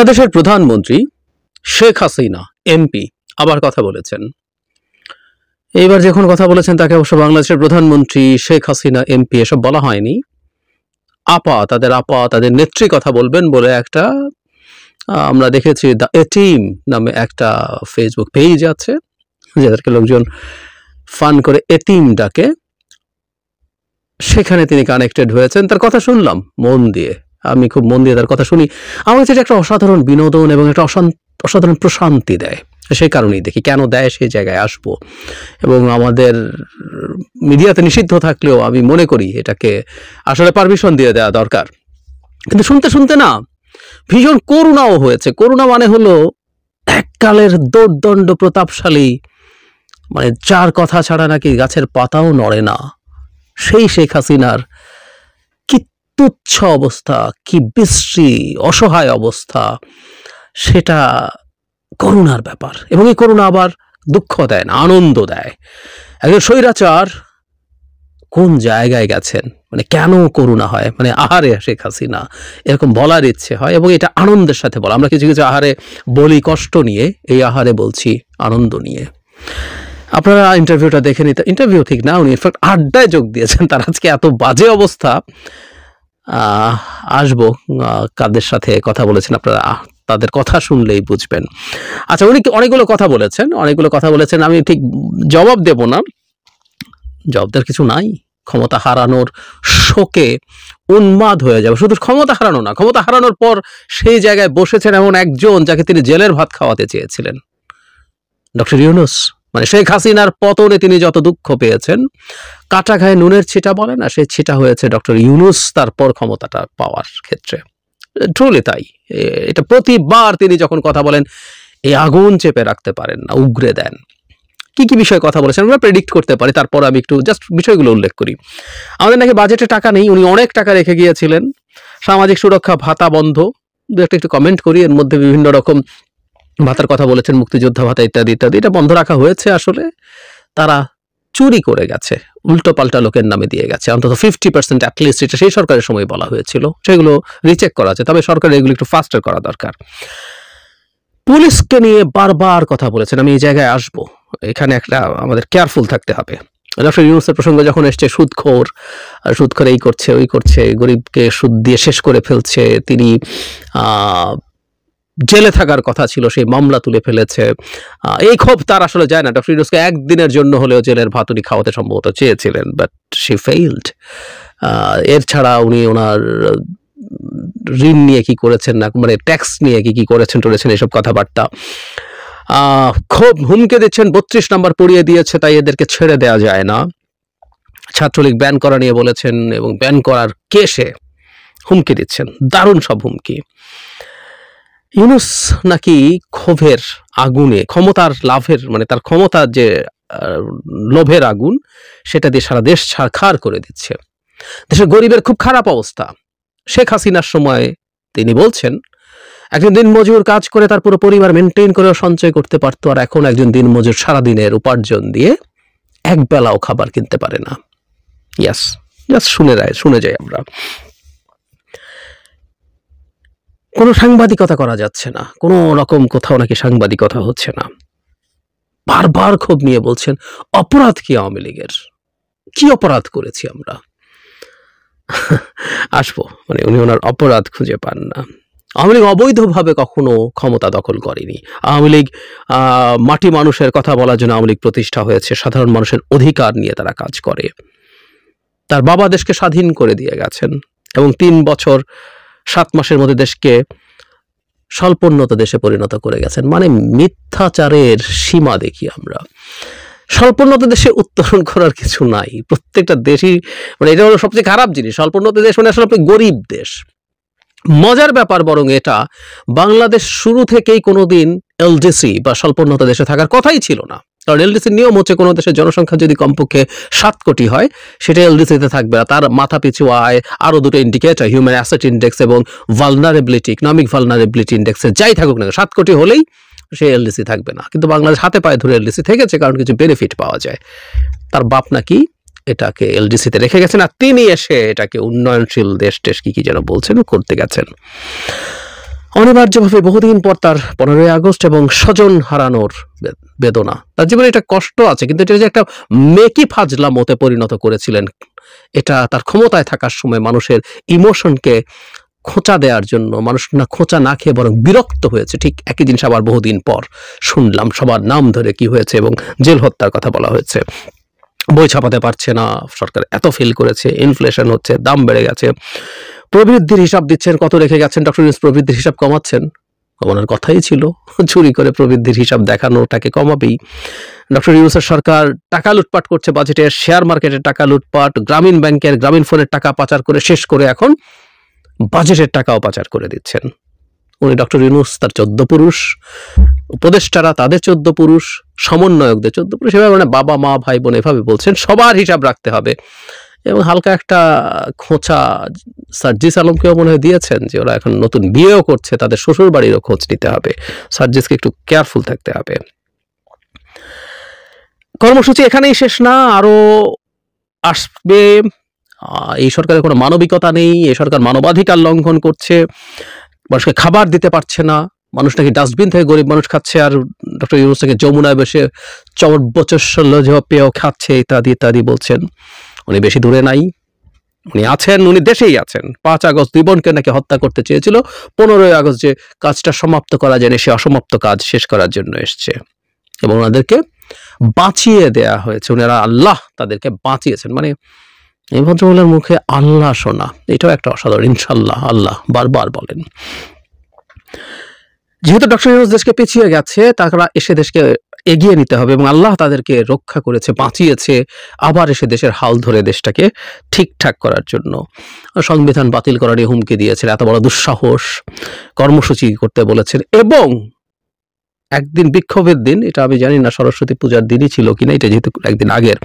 বাংলাদেশের প্রধানমন্ত্রী শেখ হাসিনা এমপি আবার কথা বলেছেন। এইবার যখন কথা বলেছেন তাকে অবশ্য বাংলাদেশের প্রধানমন্ত্রী শেখ হাসিনা এমপি এসব বলা হয়নি। তাদের নেত্রী কথা বলবেন বলে একটা আমরা দেখেছি দ্য এটিম নামে একটা ফেসবুক পেজ আছে, যাদেরকে লোকজন ফান করে এটিম ডাকে। সেখানে তিনি কানেক্টেড হয়েছেন, তার কথা শুনলাম মন দিয়ে। আমি খুব মন দিয়ে তার কথা শুনি। আমার কাছে এটা একটা অসাধারণ বিনোদন এবং একটা অসাধারণ প্রশান্তি দেয়। সেই কারণেই দেখি, কেন দেয় সেই জায়গায় আসবো। এবং আমাদের মিডিয়াতে নিষিদ্ধ থাকলেও আমি মনে করি এটাকে আসলে পারমিশন দিয়ে দেওয়া দরকার। কিন্তু শুনতে শুনতে না ভীষণ করুণাও হয়েছে। করুণা মানে হলো এককালের দোর্দণ্ড প্রতাপশালী, মানে যার কথা ছাড়া নাকি গাছের পাতাও নড়ে না, সেই শেখ হাসিনার কি তুচ্ছ অবস্থা, কি বিশ্রী অসহায় অবস্থা, সেটা করুণার ব্যাপার। এবং এই করুণা আবার দুঃখ দেয় না, আনন্দ দেয়। একজন স্বৈরাচার কোন জায়গায় গেছেন, মানে কেন করুণা হয়, মানে আহারে শেখ হাসিনা এরকম বলার ইচ্ছে হয়। এবং এটা আনন্দের সাথে বলা। আমরা কিছু কিছু আহারে বলি কষ্ট নিয়ে, এই আহারে বলছি আনন্দ নিয়ে। আপনারা ইন্টারভিউটা দেখে নিতে, ইন্টারভিউ ঠিক না, উনি ইনফ্যাক্ট আড্ডায় যোগ দিয়েছেন। তার আজকে এত বাজে অবস্থা, আসবো কাদের সাথে কথা বলেছেন আপনারা তাদের কথা শুনলেই বুঝবেন। আচ্ছা, উনি অনেকগুলো কথা বলেছেন, আমি ঠিক জবাব দেব না, জবাব দেওয়ার কিছু নাই। ক্ষমতা হারানোর শোকে উন্মাদ হয়ে যাবে। শুধু ক্ষমতা হারানো না, ক্ষমতা হারানোর পর সেই জায়গায় বসেছেন এমন একজন যাকে তিনি জেলের ভাত খাওয়াতে চেয়েছিলেন, ডক্টর ইউনূস। মানে শেখ হাসিনার পতনে তিনি যত দুঃখ পেয়েছেন, কাটা ঘায়ে নুনের ছিটা বলে না, সেই ছিটা হয়েছে ডক্টর ইউনূস তারপর ক্ষমতাটা পাওয়ার ক্ষেত্রে। ট্রুলি তাই। এটা প্রতিবার তিনি যখন কথা বলেন এই আগুন চেপে রাখতে পারেন না, উগরে দেন। কি কি বিষয়ে কথা বলেছেন আমরা প্রেডিক্ট করতে পারি, তারপর আমি একটু জাস্ট বিষয়গুলো উল্লেখ করি। আমাদের নাকি বাজেটে টাকা নেই, উনি অনেক টাকা রেখে গিয়েছিলেন। সামাজিক সুরক্ষা ভাতা বন্ধ, দু একটা একটু কমেন্ট করি। এর মধ্যে বিভিন্ন রকম ভাতার কথা বলেছেন, মুক্তিযোদ্ধা ভাতা ইত্যাদি ইত্যাদি। এটা বন্ধ রাখা হয়েছে, আসলে তারা চুরি করে গেছে, উল্টো পাল্টা লোকের নামে দিয়ে গেছে। অন্তত 50% অ্যাটলিস্ট, এটা সেই সরকারের সময় বলা হয়েছিল। সেগুলো রিচেক করা আছে, তবে সরকার এগুলো একটু ফাস্টার করা দরকার। পুলিশকে নিয়ে বারবার কথা বলেছেন, আমি এই জায়গায় আসবো। এখানে একটা আমাদের কেয়ারফুল থাকতে হবে। ডক্টর ইউনূসের প্রসঙ্গ যখন এসছে, সুদখোর এই করছে, ওই করছে, গরিবকে সুদ দিয়ে শেষ করে ফেলছে, তিনি জেলে থাকার কথা ছিল, সেই মামলা তুলে ফেলেছে। এই ক্ষোভ তার আসলে যায় না। ডক্টর ইউনূসকে একদিনের জন্য হলেও জেলের ভাত উনি খাওয়াতে সম্ভবত চেয়েছিলেন, বাট শি ফেইলড। এর ছাড়া উনি ওনার ঋণ নিয়ে কি করেছেন না, মানে ট্যাক্স নিয়ে কি করেছেন এসব কথাবার্তা। খুব হুমকে দিচ্ছেন, 32 নম্বর পড়িয়ে দিয়েছে তাই এদেরকে ছেড়ে দেওয়া যায় না। ছাত্রলীগ ব্যান করা নিয়ে বলেছেন, এবং ব্যান করার কেসে হুমকি দিচ্ছেন, দারুণ সব হুমকি। ইউনূস নাকি ক্ষোভের আগুনে, ক্ষমতার লাভের, মানে তার ক্ষমতার যে লোভের আগুন, সেটা দিয়ে সারা দেশ ছারখার করে দিচ্ছে। দেশের গরিবের খুব খারাপ অবস্থা। শেখ হাসিনার সময় তিনি বলছেন একজন দিনমজুর কাজ করে তার পুরো পরিবার মেনটেন করে সঞ্চয় করতে পারতো, আর এখন একজন দিনমজুর সারাদিনের উপার্জন দিয়ে এক বেলাও খাবার কিনতে পারে না। ইয়াস, জাস্ট শুনে যাই আমরা। কোনো সাংবাদিকতা করা যাচ্ছে না, কোনো রকম কোথাও নাকি সাংবাদিকতা হচ্ছে না। বারবার ক্ষোভ নিয়ে বলছেন অপরাধ কি আওয়ামী লীগের, কি অপরাধ করেছি আমরা। আসবো, মানে উনি ওনার অপরাধ খুঁজে পান না। আওয়ামী লীগ অবৈধভাবে কখনো ক্ষমতা দখল করেনি। আওয়ামী লীগ মাটি মানুষের কথা বলার জন্য আওয়ামী লীগ প্রতিষ্ঠা হয়েছে। সাধারণ মানুষের অধিকার নিয়ে তারা কাজ করে। তার বাবা দেশকে স্বাধীন করে দিয়ে গেছেন, এবং 3 বছর 7 মাসের মধ্যে দেশকে স্বল্পোন্নত দেশে পরিণত করে গেছেন। মানে মিথ্যাচারের সীমা দেখি আমরা। স্বল্পোন্নত দেশে উত্তরণ করার কিছু নাই। প্রত্যেকটা দেশই, মানে এটা হলো সবচেয়ে খারাপ জিনিস। স্বল্পোন্নত দেশ মানে আসলে গরিব দেশ। মজার ব্যাপার বরং এটা, বাংলাদেশ শুরু থেকেই কোনোদিন এলডিসি বা স্বল্পোন্নত দেশে থাকার কথাই ছিল না। কারণ এলডিসির নিয়ম হচ্ছে, কোনো দেশের জনসংখ্যা যদি কমপক্ষে 7 কোটি হয়, সেটা এলডিসিতে থাকবে না। তার মাথা পিছু আয়, আরো দুটো ইন্ডিকেটর, হিউম্যান অ্যাসেট ইন্ডেক্স এবং ভালনারেবিলিটি, ইকোনমিক ভালনারেবিলিটি ইন্ডেক্সে যাই থাকুক না, 7 কোটি হলেই সে এলডিসি থাকবে না। কিন্তু বাংলাদেশ হাতে পায়ে ধরে এলডিসি থেকেছে, কারণ কিছু বেনিফিট পাওয়া যায়। তার বাপ নাকি এটাকে এলডিসিতে রেখে গেছেন, আর তিনি এসে এটাকে উন্নয়নশীল দেশ কি যেন বলছেন করতে গেছেন। অনিবার্যভাবে বহুদিন পর তার 15ই আগস্ট এবং স্বজন হারানোর বেদনা, তার জীবনে এটা কষ্ট আছে, কিন্তু এটা যে একটা মেকি ফাজলামতে পরিণত করেছিলেন, এটা তার ক্ষমতায় থাকার সময় মানুষের ইমোশনকে খোঁচা দেওয়ার জন্য মানুষ না খোঁচা না খেয়ে বরং বিরক্ত হয়েছে। ঠিক একই জিনিস আবার বহুদিন পর শুনলাম, সবার নাম ধরে কি হয়েছে এবং জেল হত্যার কথা বলা হয়েছে। বই ছাপাতে পারছে না, সরকার এত ফেল করেছে, ইনফ্লেশন হচ্ছে, দাম বেড়ে গেছে, প্রবৃদ্ধির হিসাব দিচ্ছেন, কত রেখে গেছেন ডক্টর ইউনূস, প্রবৃদ্ধির হিসাব কমাচ্ছেন, কমানোর কথাই ছিল, চুরি করে প্রবৃদ্ধির হিসাব দেখানোটাকে কমাবেই। ডক্টর ইউনূসের সরকার টাকা লুটপাট করছে, বাজেটে শেয়ার মার্কেটের টাকা লুটপাট, গ্রামীণ ব্যাংকের গ্রামীণ ফোনের টাকা পাচার করে শেষ করে এখন বাজেটের টাকাও পাচার করে দিচ্ছেন। উনি ডক্টর ইউনূস, তার 14 পুরুষ, উপদেষ্টারা তাদের 14 পুরুষ, সমন্বয়কদের 14 পুরুষ, এভাবে মানে বাবা মা ভাই বোন এভাবে বলছেন সবার হিসাব রাখতে হবে। এবং হালকা একটা খোঁচা সার্জিস আলমকেও মনে হয় দিয়েছেন যে ওরা এখন নতুন বিয়েও করছে, তাদের শ্বশুর বাড়িরও খোঁজ নিতে হবে, সার্জিসকে একটু কেয়ারফুল থাকতে হবে। কর্মসূচি এখানেই শেষ না, আরো আসবে। এই সরকারের কোনো মানবিকতা নেই, এই সরকার মানবাধিকার লঙ্ঘন করছে, মানুষকে খাবার দিতে পারছে না, মানুষ নাকি ডাস্টবিন থেকে গরিব মানুষ খাচ্ছে, আর ডক্টর ইউনূস থেকে যমুনায় বসে চবচ্চস্বল্য পেয়েও খাচ্ছে, ইত্যাদি ইত্যাদি বলছেন। উনি বেশি দূরে নাই, উনি আছেন, উনি দেশেই আছেন। 5 আগস্ট 2 বোনকে নাকি হত্যা করতে চেয়েছিল, 15ই আগস্ট যে কাজটা সমাপ্ত করা যায়নি, সে অসমাপ্ত কাজ শেষ করার জন্য এসছে এবং ওনাদেরকে বাঁচিয়ে দেয়া হয়েছে। ওনারা আল্লাহ তাদেরকে বাঁচিয়েছেন, মানে এই ভদ্রমহিলার মুখে আল্লাহ শোনা, এটাও একটা অসাধারণ। ইনশাল্লাহ, আল্লাহ বারবার বলেন। যেহেতু ডক্টর ইউনূস দেশকে পিছিয়ে গেছে, তারা এসে দেশকে এগিয়ে নিতে হবে এবং আল্লাহ তাদেরকে রক্ষা করেছে, বাঁচিয়েছে, আবার এসে দেশের হাল ধরে দেশটাকে ঠিকঠাক করার জন্য। সংবিধান বাতিল করার হুমকি দিয়েছেন, এত বড় দুঃসাহস, কর্মসূচি করতে বলেছেন, এবং একদিন বিক্ষোভের দিন, এটা আমি জানি না সরস্বতী পূজার দিনই ছিল কিনা, এটা যেহেতু একদিন আগের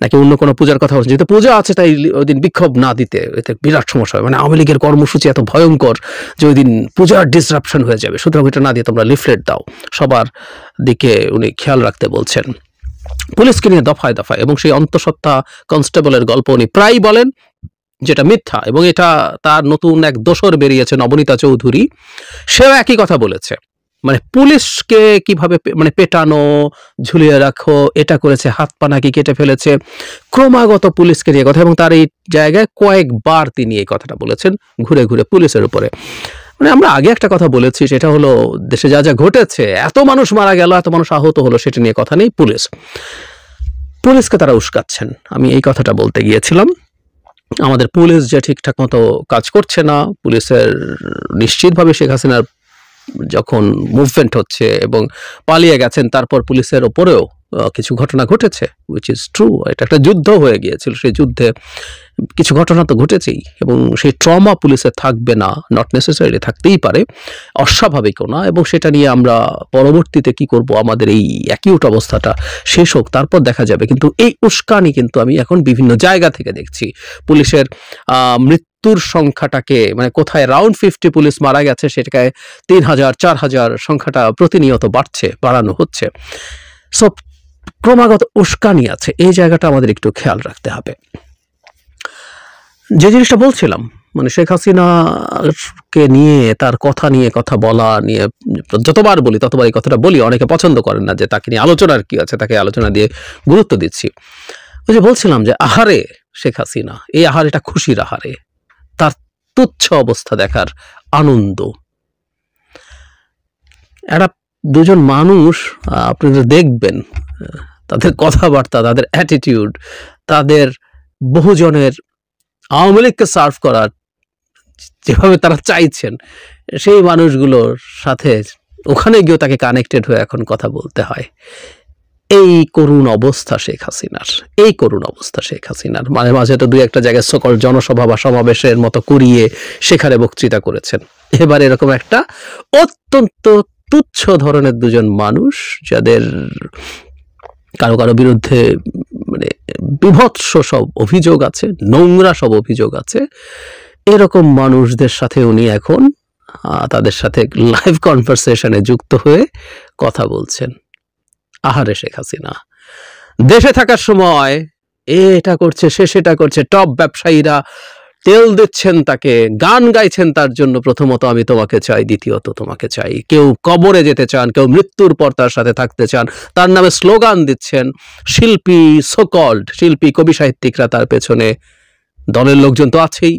নাকি অন্য কোনো পূজার কথা হচ্ছে, যেহেতু পূজা আছে তাই ওই দিন বিক্ষোভ না দিতে, এতে বিরাট সমস্যা হয়। মানে আওয়ামী লীগের কর্মসূচি এত ভয়ঙ্কর যে ওই দিন পূজার ডিসরাপশন হয়ে যাবে, সুতরাং এটা না দিয়ে তোমরা লিফলেট দাও, সবার দিকে উনি খেয়াল রাখতে বলছেন। পুলিশকে নিয়ে দফায় দফায়, এবং সেই অন্তঃসত্ত্বা কনস্টেবলের গল্প উনি প্রায় বলেন, যেটা মিথ্যা, এবং এটা তার নতুন এক দোসর বেরিয়েছে নবনীতা চৌধুরী, সেও একই কথা বলেছে। মানে পুলিশকে কিভাবে মানে পেটানো, ঝুলিয়ে রাখো, এটা করেছে, হাত পা নাকি কেটে ফেলেছে, ক্রমাগত পুলিশকে নিয়ে কথা, এবং তার এই জায়গায় কয়েকবার তিনি এই কথাটা বলেছেন ঘুরে ঘুরে পুলিশের উপরে। মানে আমরা আগে একটা কথা বলেছি, সেটা হলো দেশে যা যা ঘটেছে, এত মানুষ মারা গেল, এত মানুষ আহত হলো, সেটা নিয়ে কথা নেই। পুলিশকে তারা উস্কাচ্ছেন, আমি এই কথাটা বলতে গিয়েছিলাম। আমাদের পুলিশ যে ঠিকঠাক মতো কাজ করছে না, পুলিশের নিশ্চিতভাবে শেখ হাসিনার যখন মুভমেন্ট হচ্ছে এবং পালিয়ে গেছেন, তারপর পুলিশের ওপরেও কিছু ঘটনা ঘটেছে, উইচ ইজ ট্রু। এটা একটা যুদ্ধ হয়ে গিয়েছিল, সেই যুদ্ধে কিছু ঘটনা তো ঘটেছেই, এবং সেই ট্রমা পুলিশের থাকবে না, নট নেসেসারিলি থাকতেই পারে, অস্বাভাবিকও না, এবং সেটা নিয়ে আমরা পরবর্তীতে কি করব, আমাদের এই অ্যাকিউট অবস্থাটা শেষ হোক, তারপর দেখা যাবে। কিন্তু এই উস্কানি কিন্তু আমি এখন বিভিন্ন জায়গা থেকে দেখছি। পুলিশের মৃত্যুর সংখ্যাটাকে, মানে কোথায় রাউন্ড 50 পুলিশ মারা গেছে, সেটাকে 3000 4000 সংখ্যাটা প্রতিনিয়ত বাড়ানো হচ্ছে। সো ক্রমাগত উস্কানি আছে, এই জায়গাটা আমাদের একটু খেয়াল রাখতে হবে। যে জিনিসটা বলছিলাম, মানে শেখ হাসিনাকে নিয়ে, তার কথা নিয়ে, কথা বলা নিয়ে যতবার বলি ততবার এই কথাটা বলি, অনেকে পছন্দ করেন না যে তাকে নিয়ে আলোচনার কি আছে, তাকে আলোচনা দিয়ে গুরুত্ব দিচ্ছি। ওই যে বলছিলাম যে আহারে শেখ হাসিনা, এই আহারেটা খুশির আহারে, তার তুচ্ছ অবস্থা দেখার আনন্দ। একটা দুজন মানুষ আপনারা দেখবেন, তাদের কথাবার্তা, তাদের অ্যাটিটিউড, তাদের বহুজনের আওয়ামী লীগকে সার্ভ করার যেভাবে তারা চাইছেন, সেই মানুষগুলোর সাথে ওখানে গিয়েও তাকে কানেক্টেড হয়ে এখন কথা বলতে হয়। এই করুণ অবস্থা শেখ হাসিনার, এই করুণ অবস্থা শেখ হাসিনার। মাঝে মাঝে তো 2-1 জায়গায় সকল জনসভা বা সমাবেশের মতো করিয়ে সেখানে বক্তৃতা করেছেন। এবার এরকম একটা অত্যন্ত তুচ্ছ ধরনের দুজন মানুষ, যাদের কারো কারো বিরুদ্ধে মানে বিভৎস সব অভিযোগ আছে, নোংরা সব অভিযোগ আছে, এরকম মানুষদের সাথে উনি এখন তাদের সাথে লাইভ কনভারসেশনে যুক্ত হয়ে কথা বলছেন। আহারে শেখ হাসিনা, দেশে থাকার সময় এটা করছে, সে সেটা করছে, টপ ব্যবসায়ীরা তেল দিচ্ছেন তাকে, গান গাইছেন তার জন্য, প্রথমত আমি তোমাকে চাই, দ্বিতীয়ত তোমাকে চাই। কেউ কবরে যেতে চান, কেউ মৃত্যুর পর তার সাথে থাকতে চান, তার নামে স্লোগান দিচ্ছেন শিল্পী, সোকল্ড শিল্পী, কবি সাহিত্যিকরা, তার পেছনে দলের লোকজন তো আছেই,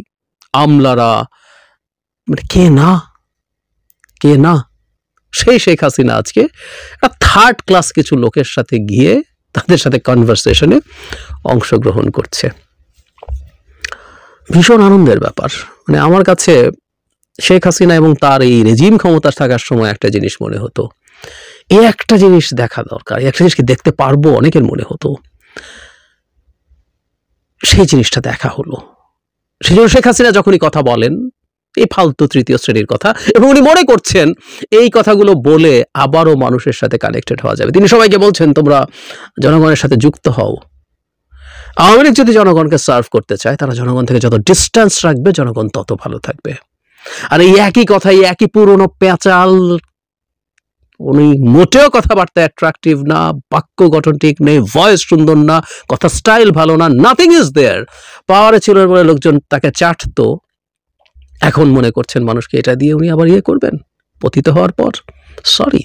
আমলারা, মানে কে না, কে না। সেই শেখ হাসিনা আজকে থার্ড ক্লাস কিছু লোকের সাথে গিয়ে তাদের সাথে কনভারসেশনে অংশগ্রহণ করছে। ভীষণ আনন্দের ব্যাপার। মানে আমার কাছে শেখ হাসিনা এবং তার এই রেজিম ক্ষমতা থাকার সময় একটা জিনিস মনে হতো, এই একটা জিনিস দেখা দরকার, এই একটা জিনিস কি দেখতে পারবো, অনেকের মনে হতো। সেই জিনিসটা দেখা হলো। সেই জন্য শেখ হাসিনা যখনই কথা বলেন এই ফালতু তৃতীয় শ্রেণীর কথা, এবং উনি মনে করছেন এই কথাগুলো বলে আবারও মানুষের সাথে কানেক্টেড হওয়া যাবে। তিনি সবাইকে বলছেন তোমরা জনগণের সাথে যুক্ত হও। আওয়ামী লীগ যদি জনগণকে সার্ভ করতে চায়, তারা জনগণ থেকে যত ডিস্টেন্স রাখবে জনগণ তত ভালো থাকবে। আর এই একই কথা, এই একই পুরনো পেঁচাল, উনি মোটেও কথাবার্তা অ্যাট্রাকটিভ না, বাক্য গঠন ঠিক নেই, ভয়েস সুন্দর না, কথা স্টাইল ভালো না, নাথিং ইজ দেয়ার। পাওয়ারে ছিল বলে লোকজন তাকে চাটতো, এখন মনে করছেন মানুষকে এটা দিয়ে উনি আবার ইয়ে করবেন পতিত হওয়ার পর। Sorry,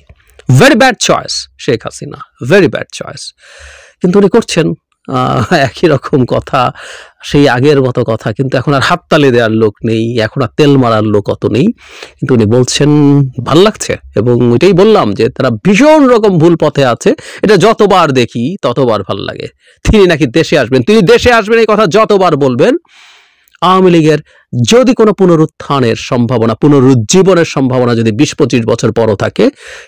very bad choice Sheikh Hasina, very bad choice. কিন্তু উনি করছেন একই রকম কথা, সেই আগের মতো কথা, কিন্তু এখন আর হাততালি দেওয়ার লোক নেই, এখন আর তেল মারার লোক অত নেই, কিন্তু উনি বলছেন ভাল লাগছে। এবং ওইটাই বললাম যে তারা ভীষণ রকম ভুল পথে আছে, এটা যতবার দেখি ততবার ভাল লাগে। তিনি নাকি দেশে আসবেন, তিনি দেশে আসবেন, এই কথা যতবার বলবেন আওয়ামী লীগের যদি কোনো পুনরুত্থানের সম্ভাবনা, পুনরুজ্জীবনের সম্ভাবনা যদি 20-25 বছর পরও থাকে,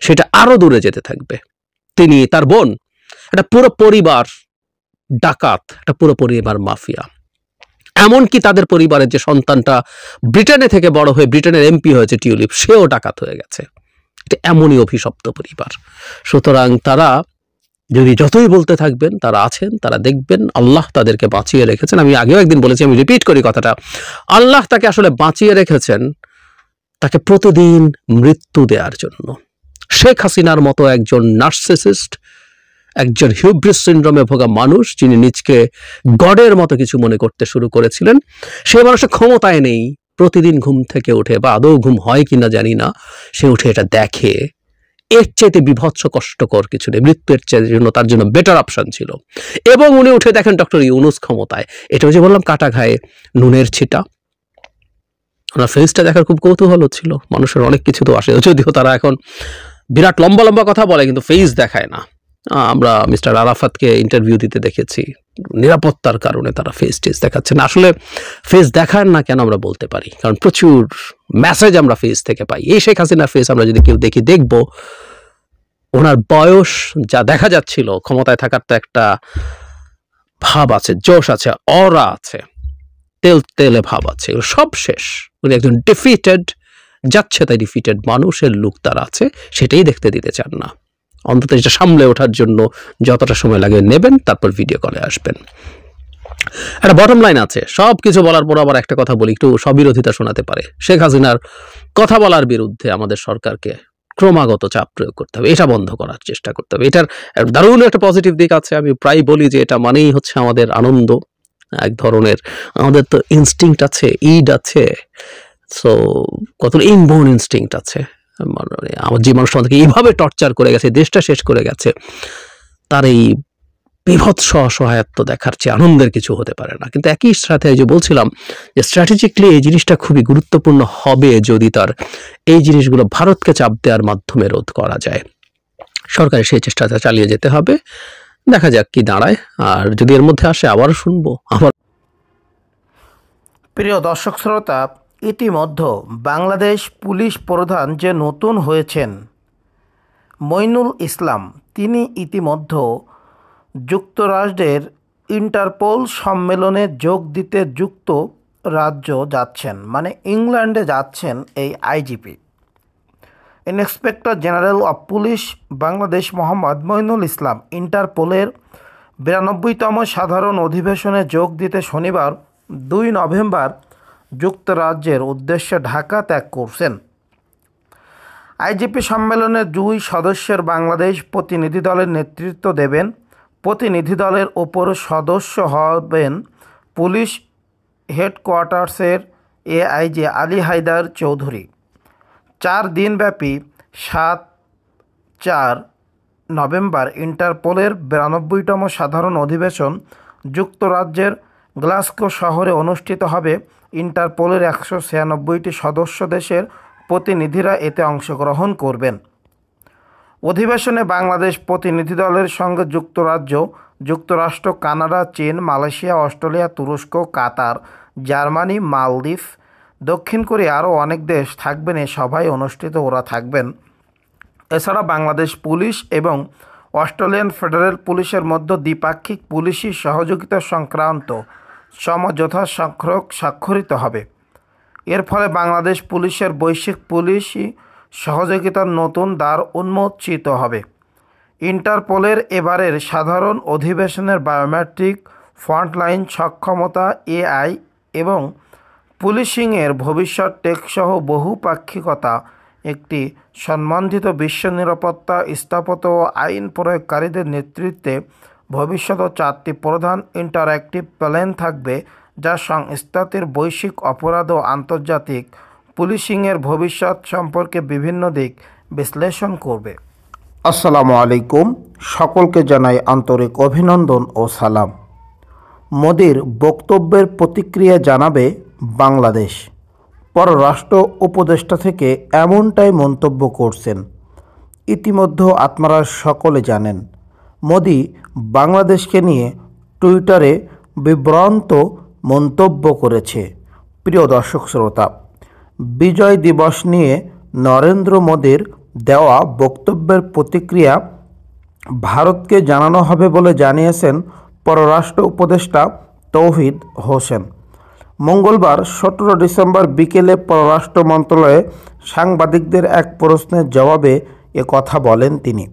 সেটা আরো দূরে যেতে থাকবে। তিনি, তার বোন, একটা পুরো পরিবার ডাকাত, একটা পুরো পরিবার মাফিয়া। এমনকি তাদের পরিবারের যে সন্তানটা ব্রিটেনে থেকে বড় হয়ে ব্রিটেনের এমপি হয়েছে টিউলিপ, সেও ডাকাত হয়ে গেছে। এটা এমনই অভিশপ্ত পরিবার। সুতরাং তারা যদি যতই বলতে থাকবেন, তারা আছেন, তারা দেখবেন আল্লাহ তাদেরকে বাঁচিয়ে রেখেছেন। আমি আগেও একদিন বলেছি, আমি রিপিট করি কথাটা, আল্লাহ তাকে আসলে বাঁচিয়ে রেখেছেন তাকে প্রতিদিন মৃত্যু দেওয়ার জন্য। শেখ হাসিনার মতো একজন নার্সিসিস্ট, একজন হিউব্রিস সিনড্রোমে ভোগা মানুষ, যিনি নিজকে গডের মতো কিছু মনে করতে শুরু করেছিলেন, সে মানুষের ক্ষমতায় নেই। প্রতিদিন ঘুম থেকে উঠে, বা আদৌ ঘুম হয় কিনা জানি না, সে উঠে এটা দেখে, এর চাইতে বিভৎস কষ্টকর কিছু নেই, মৃত্যুর জন্য তার জন্য বেটার অপশন ছিল। এবং উনি উঠে দেখেন ডক্টর ইউনূস ক্ষমতায়। এটা যে বললাম কাটা ঘায়ে নুনের ছিটা। ওনার ফেসটা দেখার খুব কৌতূহল ছিল। মানুষের অনেক কিছু তো আসে, যদিও তারা এখন বিরাট লম্বা লম্বা কথা বলে কিন্তু ফেস দেখায় না। আমরা মিস্টার আরাফাতকে ইন্টারভিউ দিতে দেখেছি, নিরাপত্তার কারণে তারা ফেস টেস দেখাচ্ছে না। আসলে ফেস দেখান না কেন আমরা বলতে পারি, কারণ প্রচুর মেসেজ আমরা ফেস থেকে পাই। এই শেখ হাসিনার ফেস আমরা যদি কেউ দেখব, ওনার বয়স যা দেখা যাচ্ছিল, ক্ষমতায় থাকার তো একটা ভাব আছে, জোশ আছে, অরা আছে, তেল তেলে ভাব আছে, সব শেষ। উনি একজন ডিফিটেড, যাচ্ছে তাই ডিফিটেড মানুষের লুক তার আছে, সেটাই দেখতে দিতে চান না। অন্তত এটা সামলে ওঠার জন্য যতটা সময় লাগে নেবেন, তারপর ভিডিও কলে আসবেন। একটা বটম লাইন আছে, সব কিছু বলার পর আবার একটা কথা বলি, একটু স্ববিরোধিতা শোনাতে পারে। শেখ হাসিনার কথা বলার বিরুদ্ধে আমাদের সরকারকে ক্রমাগত চাপ প্রয়োগ করতে হবে, এটা বন্ধ করার চেষ্টা করতে হবে। এটার দারুণ একটা পজিটিভ দিক আছে। আমি প্রায় বলি যে এটা মানেই হচ্ছে আমাদের আনন্দ, এক ধরনের আমাদের তো ইনস্টিংক্ট আছে, ইড আছে, সো কত ইনবোর্ন ইনস্টিংক্ট আছে। মানে আমার যে মানুষ আমাদেরকে এইভাবে টর্চার করে গেছে, দেশটা শেষ করে গেছে, তার এই বিভৎস অসহায়ত্ব দেখার চেয়ে আনন্দের কিছু হতে পারে না। কিন্তু একই সাথে যে বলছিলাম যে স্ট্র্যাটেজিক্যালি এই জিনিসটা খুবই গুরুত্বপূর্ণ হবে যদি তার এই জিনিসগুলো ভারতকে চাপ দেওয়ার মাধ্যমে রোধ করা যায়। সরকারের সেই চেষ্টাটা চালিয়ে যেতে হবে, দেখা যাক কি দাঁড়ায়। আর যদি এর মধ্যে আসে আবারও শুনবো। আবার প্রিয় দর্শক শ্রোতা, ইতিমধ্যে বাংলাদেশ পুলিশ প্রধান যে নতুন হয়েছেন মইনুল ইসলাম, তিনি ইতিমধ্যে যুক্তরাষ্ট্রের ইন্টারপোল সম্মেলনে যোগ দিতে যুক্তরাজ্য যাচ্ছেন, মানে ইংল্যান্ডে যাচ্ছেন। এই IGP, inspector general of police Bangladesh Mohammad Mainul Islam ইন্টারপোলের 92তম সাধারণ অধিবেশনে যোগ দিতে শনিবার 2 নভেম্বর যুক্তরাজ্যের উদ্দেশ্যে ঢাকা ত্যাগ করছেন। আইজিপি সম্মেলনে 2 সদস্যের বাংলাদেশ প্রতিনিধি দলের নেতৃত্ব দেবেন। প্রতিনিধি দলের ওপর সদস্য হবেন পুলিশ হেডকোয়ার্টার্সের এআইজি আলী হায়দার চৌধুরী। 4 দিনব্যাপী 7-4 নভেম্বর ইন্টারপোলের 92তম সাধারণ অধিবেশন যুক্তরাজ্যের গ্লাসগো শহরে অনুষ্ঠিত হবে। ইন্টারপোলের 196টি সদস্য দেশের প্রতিনিধিরা এতে অংশগ্রহণ করবেন। অধিবেশনে বাংলাদেশ প্রতিনিধি দলের সঙ্গে যুক্তরাজ্য, যুক্তরাষ্ট্র, কানাডা, চীন, মালয়েশিয়া, অস্ট্রেলিয়া, তুরস্ক, কাতার, জার্মানি, মালদ্বীপ, দক্ষিণ কোরিয়া আরও অনেক দেশ থাকবেন। এ সভায় ওরা থাকবেন। এছাড়া বাংলাদেশ পুলিশ এবং অস্ট্রেলিয়ান ফেডারেল পুলিশের মধ্যে দ্বিপাক্ষিক পুলিশি সহযোগিতা সংক্রান্ত সমঝোতা স্বাক্ষরিত হবে। এর ফলে বাংলাদেশ পুলিশের বৈশ্বিক পুলিশি সহযোগিতার নতুন দ্বার উন্মোচিত হবে। ইন্টারপোলের এবারের সাধারণ অধিবেশনের বায়োমেট্রিক, ফ্রন্টলাইন সক্ষমতা, এআই এবং পুলিশিংয়ের ভবিষ্যৎ টেকসহ বহুপাক্ষিকতা, একটি সম্বন্ধিত বিশ্ব নিরাপত্তা, স্থাপত্য ও আইন প্রয়োগকারীদের নেতৃত্বে ভবিষ্যৎ 4টি প্রধান ইন্টারঅ্যাক্টিভ প্ল্যান থাকবে, যা সংস্থাটির বৈশ্বিক অপরাধ ও আন্তর্জাতিক পুলিশিংয়ের ভবিষ্যৎ সম্পর্কে বিভিন্ন দিক বিশ্লেষণ করবে। আসসালামু আলাইকুম, সকলকে জানাই আন্তরিক অভিনন্দন ও সালাম। মোদির বক্তব্যের প্রতিক্রিয়া জানাবে বাংলাদেশ। পররাষ্ট্র উপদেষ্টা থেকে এমনটাই মন্তব্য করছেন। ইতিমধ্যে আপনারা সকলে জানেন, মোদি বাংলাদেশকে নিয়ে টুইটারে বিভ্রান্ত মন্তব্য করেছে। প্রিয় দর্শক শ্রোতা, বিজয় দিবস নিয়ে নরেন্দ্র মোদির দেওয়া বক্তব্যের প্রতিক্রিয়া ভারতকে জানানো হবে বলে জানিয়েছেন পররাষ্ট্র উপদেষ্টা তৌহিদ হোসেন। মঙ্গলবার 17 ডিসেম্বর বিকেলে পররাষ্ট্র মন্ত্রণালয়ে সাংবাদিকদের এক প্রশ্নের জবাবে কথা বলেন তিনি।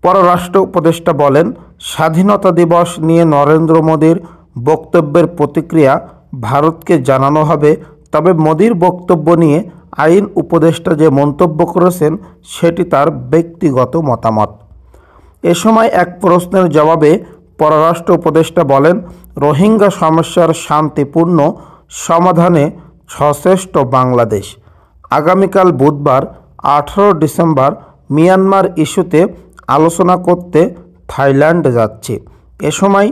পররাষ্ট্র উপদেষ্টা বলেন, স্বাধীনতা দিবস নিয়ে নরেন্দ্র মোদির বক্তব্যের প্রতিক্রিয়া ভারতকে জানানো হবে, তবে মোদির বক্তব্য নিয়ে আইন উপদেষ্টা যে মন্তব্য করেছেন সেটি তার ব্যক্তিগত মতামত। এ সময় এক প্রশ্নের জবাবে পররাষ্ট্র উপদেষ্টা বলেন, রোহিঙ্গা সমস্যার শান্তিপূর্ণ সমাধানে সচেষ্ট বাংলাদেশ। আগামীকাল বুধবার 18 ডিসেম্বর মিয়ানমার ইস্যুতে আলোচনা করতে থাইল্যান্ড যাচ্ছে। এ সময়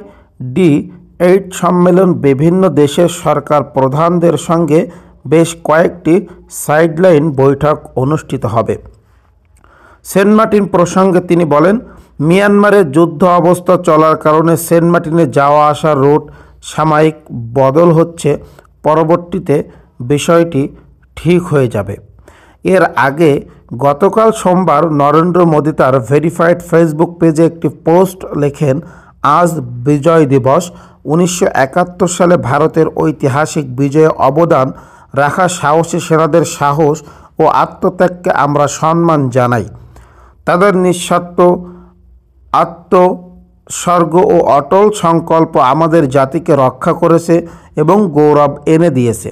D8 সম্মেলন বিভিন্ন দেশের সরকার প্রধানদের সঙ্গে বেশ কয়েকটি সাইডলাইন বৈঠক অনুষ্ঠিত হবে। সেন্ট মার্টিন প্রসঙ্গে তিনি বলেন, মিয়ানমারে যুদ্ধ অবস্থা চলার কারণে সেন্ট মার্টিনে যাওয়া আসার রুট সাময়িক বদল হচ্ছে, পরবর্তীতে বিষয়টি ঠিক হয়ে যাবে। এর আগে গতকাল সোমবার নরেন্দ্র মোদি তার ভেরিফাইড ফেসবুক পেজে একটি পোস্ট লেখেন, আজ বিজয় দিবস। 1971 সালে ভারতের ঐতিহাসিক বিজয়ে অবদান রাখা সাহসী সেনাদের সাহস ও আত্মত্যাগকে আমরা সম্মান জানাই। তাদের নিঃস্বার্থ আত্মোৎসর্গ ও অটল সংকল্প আমাদের জাতিকে রক্ষা করেছে এবং গৌরব এনে দিয়েছে।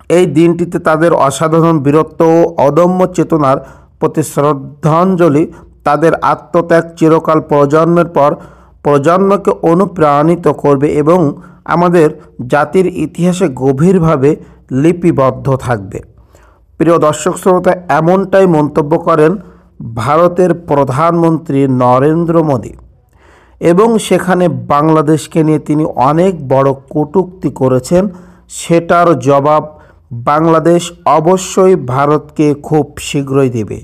এই দিনটিতে তাদের অসাধারণ বীরত্ব ও অদম্য চেতনার প্রতি শ্রদ্ধাঞ্জলি। তাদের আত্মত্যাগ চিরকাল প্রজন্মের পর প্রজন্মকে অনুপ্রাণিত করবে এবং আমাদের জাতির ইতিহাসে গভীরভাবে লিপিবদ্ধ থাকবে। প্রিয় দর্শক শ্রোতা, এমনটাই মন্তব্য করেন ভারতের প্রধানমন্ত্রী নরেন্দ্র মোদি এবং সেখানে বাংলাদেশকে নিয়ে তিনি অনেক বড় কটূক্তি করেছেন। সেটার জবাব বাংলাদেশ অবশ্যই ভারতকে খুব শীঘ্রই দেবে।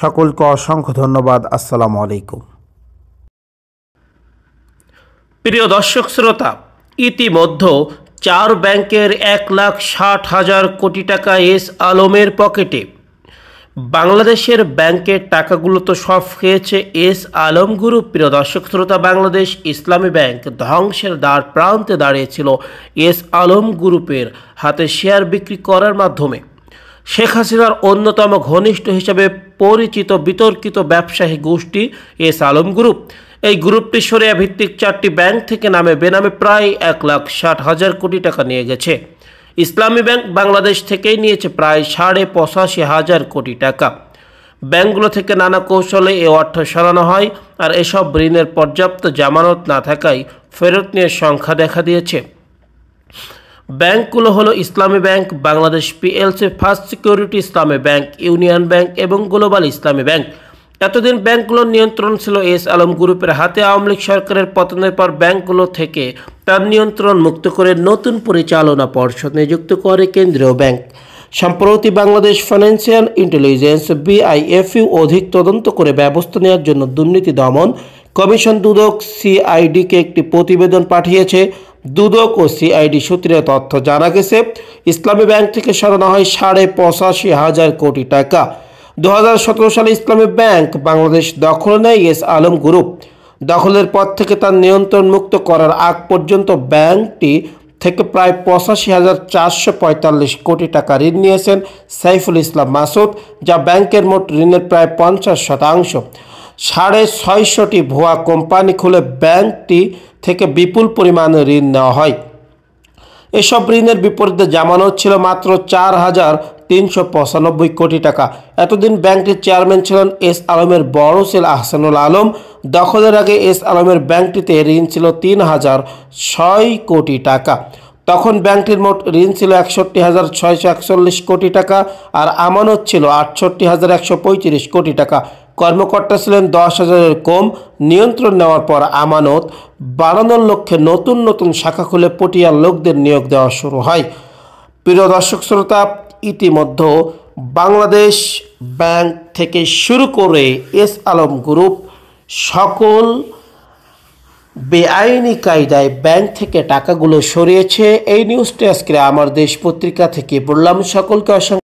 সকলকে অসংখ্য ধন্যবাদ। আসসালামু আলাইকুম। প্রিয় দর্শক শ্রোতা, ইতিমধ্যে 4 ব্যাংকের 1,60,000 কোটি টাকা এস আলমের পকেটে। বাংলাদেশের ব্যাংকের টাকাগুলো তো সব খেয়েছে এস আলম গ্রুপ। প্রিয় দর্শক শ্রোতা, বাংলাদেশ ইসলামী ব্যাংক ধ্বংসের দ্বার প্রান্তে দাঁড়িয়েছিল এস আলম গ্রুপের হাতে শেয়ার বিক্রি করার মাধ্যমে। শেখ হাসিনার অন্যতম ঘনিষ্ঠ হিসেবে পরিচিত বিতর্কিত ব্যবসায়ী গোষ্ঠী এস আলম গ্রুপ। এই গ্রুপটি সরিয়া ভিত্তিক 4টি ব্যাংক থেকে নামে বেনামে প্রায় 1,60,000 কোটি টাকা নিয়ে গেছে। ইসলামী ব্যাংক বাংলাদেশ থেকেই নিয়েছে প্রায় 85,500 কোটি টাকা। ব্যাংকগুলো থেকে নানা কৌশলে এ অর্থ সরানো হয়, আর এসব ঋণের পর্যাপ্ত জামানত না থাকায় ফেরত নিয়ে সংখ্যা দেখা দিয়েছে। ব্যাংকগুলো হলো ইসলামী bank, Bangladesh PLC, first security ইসলামী ব্যাংক, ইউনিয়ন ব্যাংক এবং গ্লোবাল ইসলামী ব্যাংক। এতদিন ব্যাংকগুলোর নিয়ন্ত্রণ ছিল এস আলম গ্রুপের হাতে। আওয়ামী লীগ সরকারের পতনের পর ব্যাংকগুলো থেকে তার নিয়ন্ত্রণ মুক্ত করে নতুন পরিচালনা পর্ষদ নিযুক্ত করে কেন্দ্রীয় ব্যাংক। সম্প্রতি বাংলাদেশ ফাইন্যান্সিয়াল ইন্টেলিজেন্স BIFU অধিক তদন্ত করে ব্যবস্থা নেওয়ার জন্য দুর্নীতি দমন কমিশন দুদক CIDকে একটি প্রতিবেদন পাঠিয়েছে। দুদক ও CID সূত্রে তথ্য জানা গেছে, ইসলামী ব্যাংক থেকে সরানো হয় 85,500 কোটি টাকা। 2017 সালে ইসলামী ব্যাংক বাংলাদেশ দখলে নেয় এস আলম গ্রুপ। দখলের পর থেকে তার নিয়ন্ত্রণ মুক্ত করার আগ পর্যন্ত ব্যাংকটি থেকে প্রায় 85,445 কোটি টাকা ঋণ নিয়েছেন সাইফুল ইসলাম মাসুদ, যা ব্যাংকের মোট ঋণের প্রায় 50%। 650টি ভুয়া কোম্পানি খুলে ব্যাংকটি থেকে বিপুল পরিমাণে ঋণ নেওয়া হয়। এসব ঋণের বিপরীতে জামানত ছিল মাত্র 4,395 কোটি টাকা। এতদিন ব্যাংকটির চেয়ারম্যান ছিলেন এস আলমের বড় ছেলে আহসানুল আলম। দখলের আগে এস আলমের ব্যাংকটিতে ঋণ ছিল 3,006 কোটি টাকা। তখন ব্যাংকটির মোট ঋণ ছিল 61,641 কোটি টাকা আর আমানত ছিল 68,135 কোটি টাকা। কর্মকর্তা ছিলেন 10,000-এর কম। নিয়ন্ত্রণ নেওয়ার পর আমানত বাড়ানোর লক্ষ্যে নতুন নতুন শাখা খুলে পটিয়ার লোকদের নিয়োগ দেওয়া শুরু হয়। প্রিয় দর্শক শ্রোতা, ইতিমধ্যে বাংলাদেশ ব্যাংক থেকে শুরু করে এস আলম গ্রুপ সকল বেআইনি কায়দায় ব্যাংক থেকে টাকাগুলো সরিয়েছে। এই নিউজটি আজকে আমার দেশ পত্রিকা থেকে বললাম। সকলকে অসংখ্য